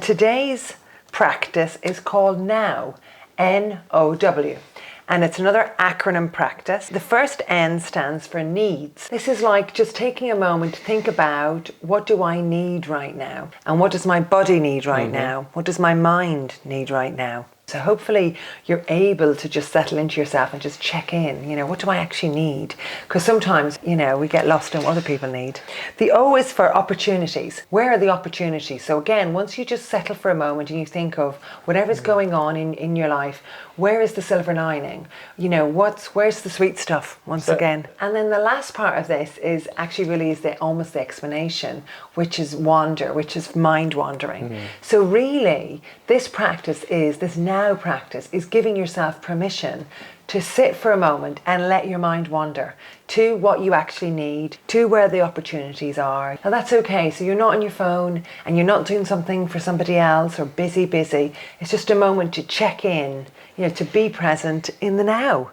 today's practice is called N.O.W. N-O-W. And it's another acronym practice. The first N stands for needs. This is like just taking a moment to think about, what do I need right now? And what does my body need right now? What does my mind need right now? So hopefully you're able to just settle into yourself and just check in, what do I actually need? Because sometimes, we get lost in what other people need. The O is for opportunities. Where are the opportunities? So again, once you just settle for a moment and you think of whatever's going on in your life, where is the silver lining? Where's the sweet stuff once again? And then the last part of this is actually really is almost the explanation, which is wander, which is mind wandering. So really, this now practice is giving yourself permission to sit for a moment and let your mind wander to what you actually need, to where the opportunities are. Now that's okay. So you're not on your phone and you're not doing something for somebody else or busy. It's just a moment to check in, to be present in the now.